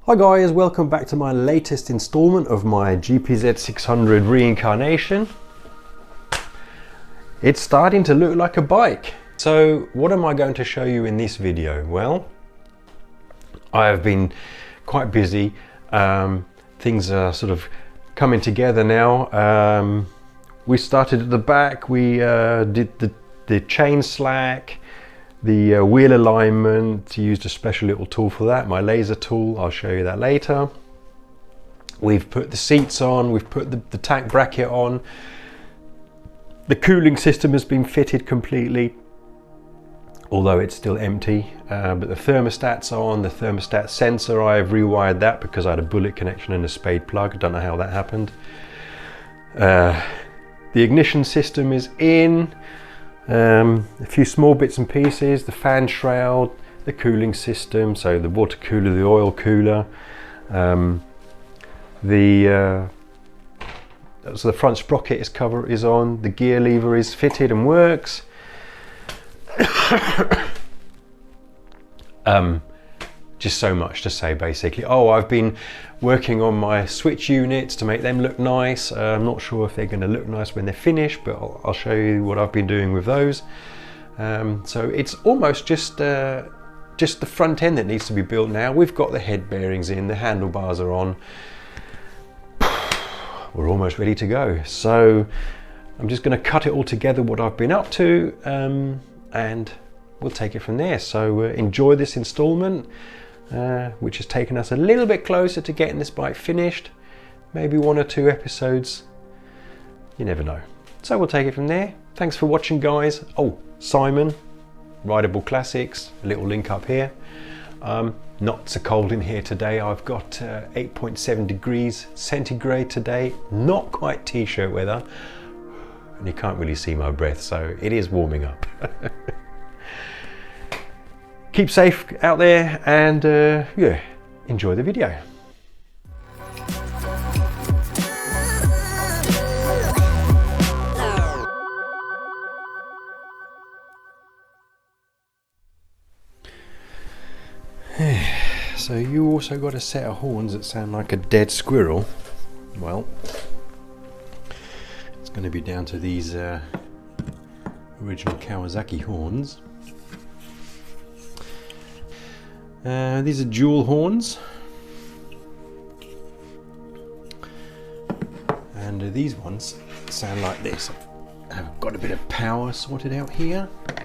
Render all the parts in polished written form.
Hi guys, welcome back to my latest installment of my GPZ600 reincarnation. It's starting to look like a bike. So what am I going to show you in this video? Well, I have been quite busy. Things are sort of coming together now. We started at the back, we did the chain slack, the wheel alignment, used a special little tool for that, my laser tool. I'll show you that later. We've put the seats on, we've put the tank bracket on. The cooling system has been fitted completely, although it's still empty. But the thermostat's on, the thermostat sensor, I've rewired that because I had a bullet connection and a spade plug. I don't know how that happened. The ignition system is in. A few small bits and pieces, the fan shroud, the cooling system, so the water cooler, the oil cooler, so the front sprocket is on, the gear lever is fitted and works. Just so much to say basically. Oh, I've been working on my switch units to make them look nice. I'm not sure if they're going to look nice when they're finished, but I'll show you what I've been doing with those. So it's almost just the front end that needs to be built now. We've got the head bearings in, the handlebars are on. We're almost ready to go. So I'm just going to cut it all together, what I've been up to, and we'll take it from there. So enjoy this installment. Which has taken us a little bit closer to getting this bike finished. Maybe 1 or 2 episodes, you never know. So we'll take it from there. Thanks for watching, guys. Oh, Simon, Rideable Classics, a little link up here. Not so cold in here today. I've got 8.7 degrees centigrade today, not quite t-shirt weather, and you can't really see my breath, so it is warming up. Keep safe out there and yeah, enjoy the video. So you also got a set of horns that sound like a dead squirrel. Well, it's going to be down to these original Kawasaki horns. These are dual horns, and these ones sound like this. I've got a bit of power sorted out here. So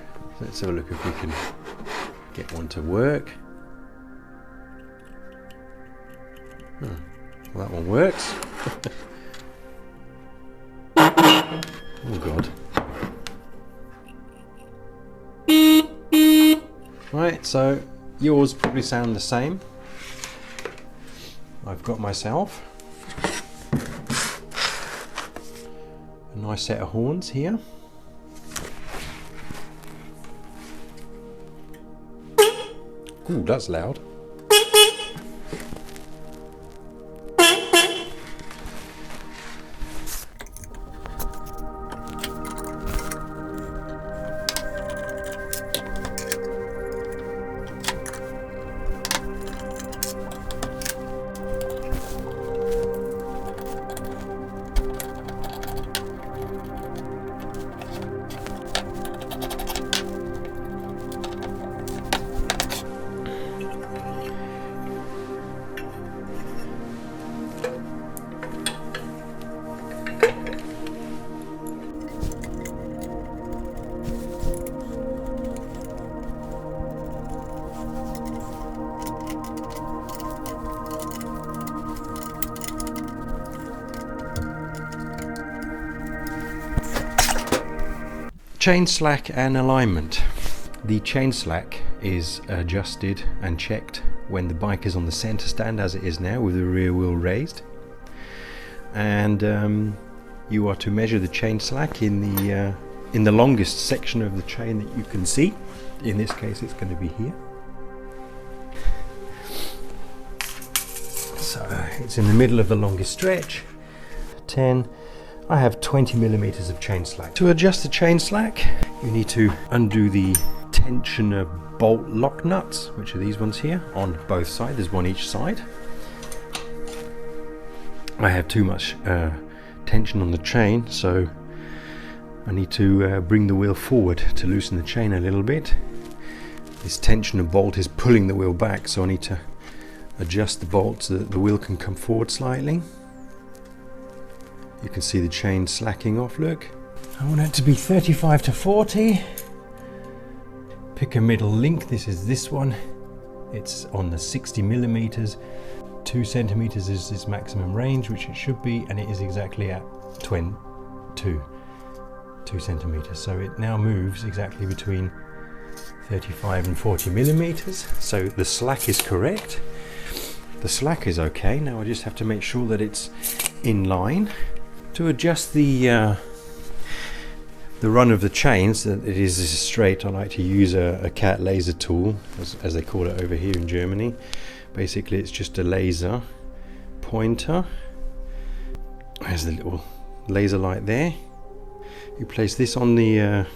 let's have a look if we can get one to work. Well, that one works. Oh God. Right, so yours probably sound the same. I've got myself a nice set of horns here. Ooh, that's loud. Chain slack and alignment. The chain slack is adjusted and checked when the bike is on the center stand, as it is now with the rear wheel raised, and you are to measure the chain slack in the longest section of the chain that you can see. In this case it's going to be here. So it's in the middle of the longest stretch. 10. I have 20 millimeters of chain slack. To adjust the chain slack, you need to undo the tensioner bolt lock nuts, which are these ones here, on both sides. There's one each side. I have too much tension on the chain, so I need to bring the wheel forward to loosen the chain a little bit. This tensioner bolt is pulling the wheel back, so I need to adjust the bolt so that the wheel can come forward slightly. You can see the chain slacking off, look. I want it to be 35 to 40. Pick a middle link. This is this one. It's on the 60 millimeters. 2 centimeters is its maximum range, which it should be, and it is exactly at 2 centimeters. So it now moves exactly between 35 and 40 millimeters. So the slack is correct. The slack is okay. Now I just have to make sure that it's in line. To adjust the run of the chains, that it is straight, I like to use a cat laser tool, as they call it over here in Germany. Basically it's just a laser pointer. There's the little laser light there. You place this on the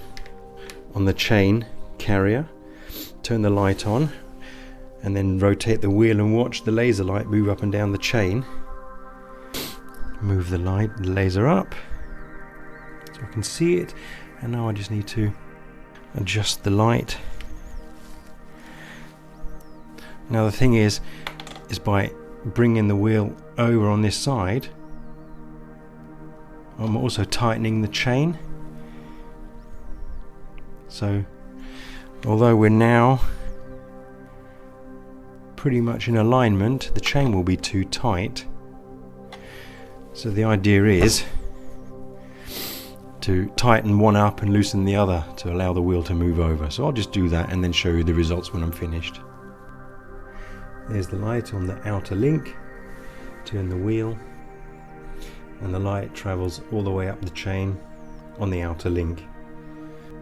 chain carrier, turn the light on, and then rotate the wheel and watch the laser light move up and down the chain. Move the laser up so I can see it, and now I just need to adjust the light. Now the thing is by bringing the wheel over on this side, I'm also tightening the chain. So although we're now pretty much in alignment, the chain will be too tight. So the idea is to tighten one up and loosen the other to allow the wheel to move over. So I'll just do that and then show you the results when I'm finished. There's the light on the outer link. Turn the wheel and the light travels all the way up the chain on the outer link.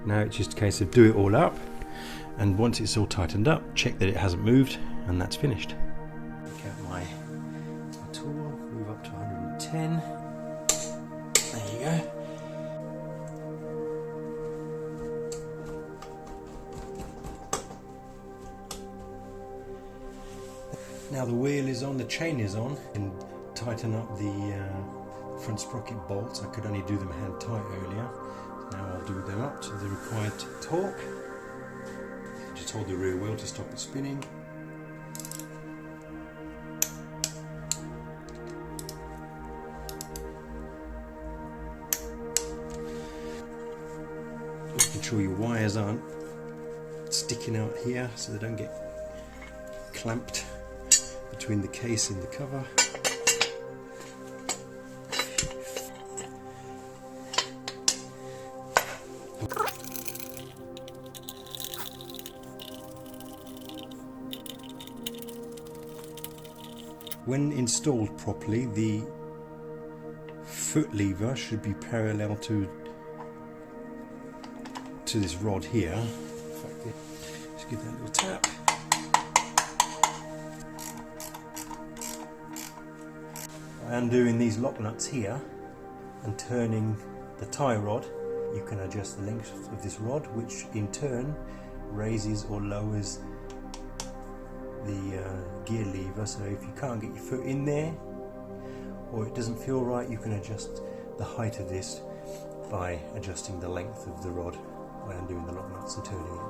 Now it's just a case of do it all up, and once it's all tightened up, check that it hasn't moved, and that's finished. Take out my tool, move up to 110. There you go. Now the wheel is on, the chain is on, and tighten up the front sprocket bolts. I could only do them hand tight earlier. Now I'll do them up to the required torque. Just hold the rear wheel to stop it spinning. Making sure your wires aren't sticking out here so they don't get clamped between the case and the cover. When installed properly, the foot lever should be parallel to this rod here. In fact, just give that a little tap. By undoing these lock nuts here and turning the tie rod, you can adjust the length of this rod, which in turn raises or lowers the gear lever. So if you can't get your foot in there or it doesn't feel right, you can adjust the height of this by adjusting the length of the rod by undoing the lock nuts and turning it.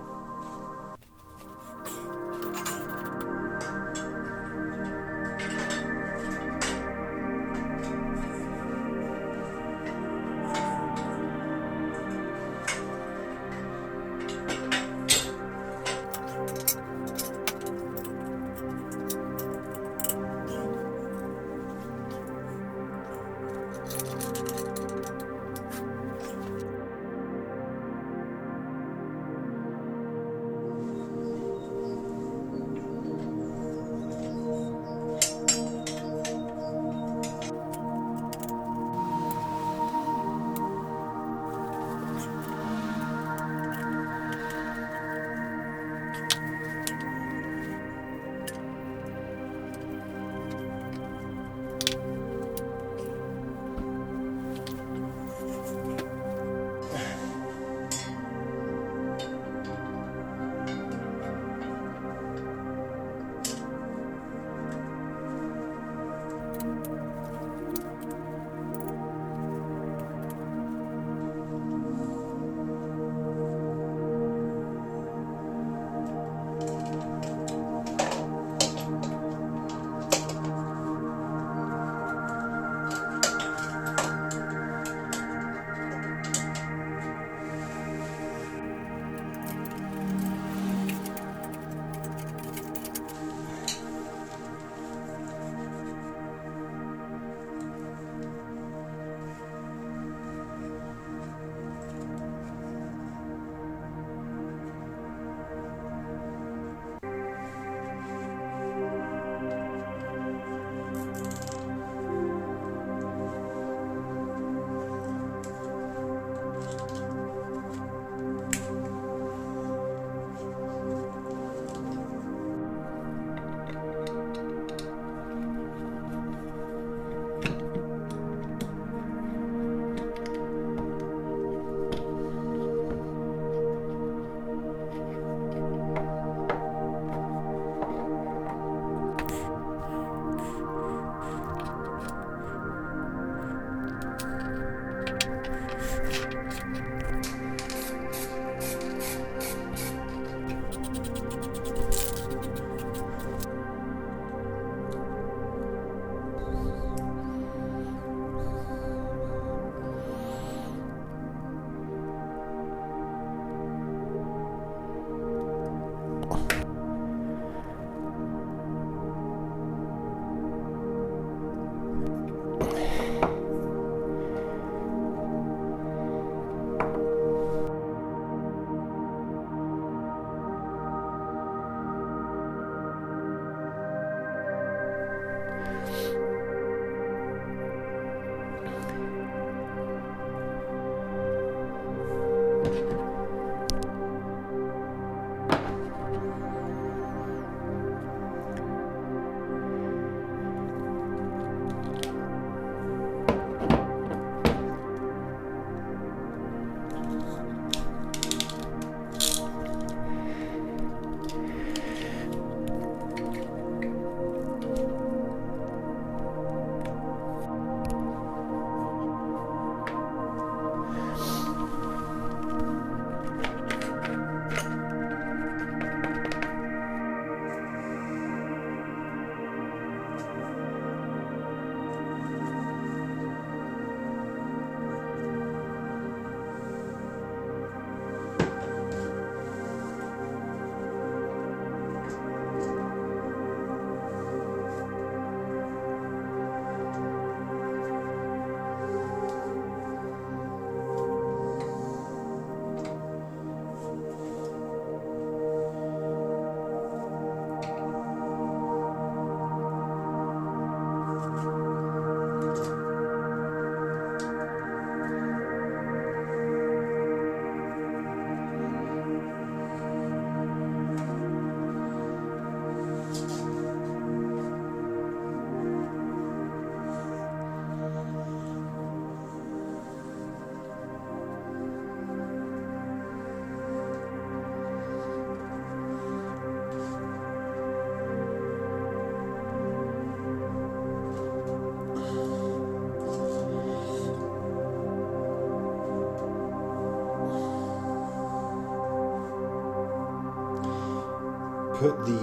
put the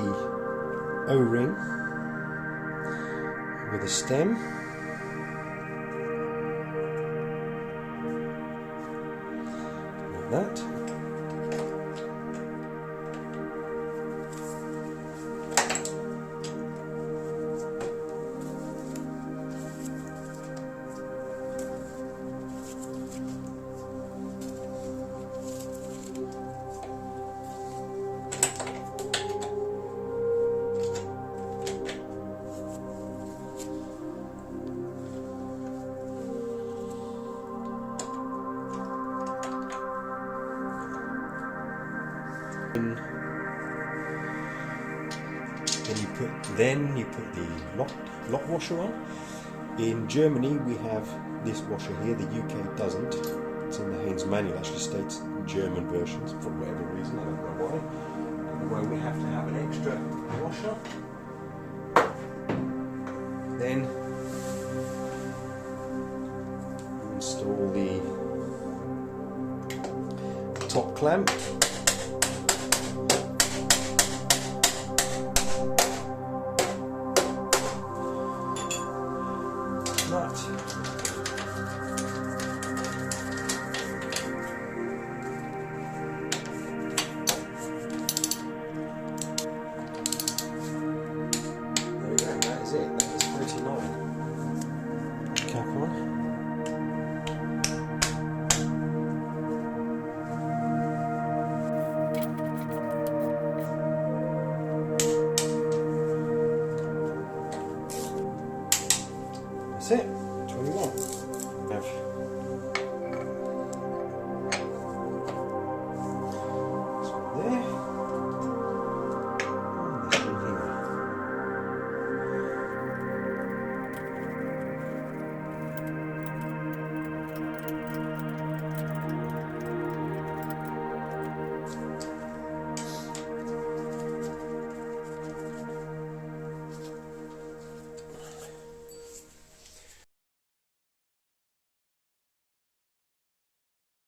O-ring with a stem. Like that. Then you put the lock washer on. In Germany we have this washer here, the UK doesn't. It's in the Haynes manual, actually states German versions for whatever reason, I don't know why. Anyway, we have to have an extra washer. Then install the top clamp. Cap on. That's it, 21.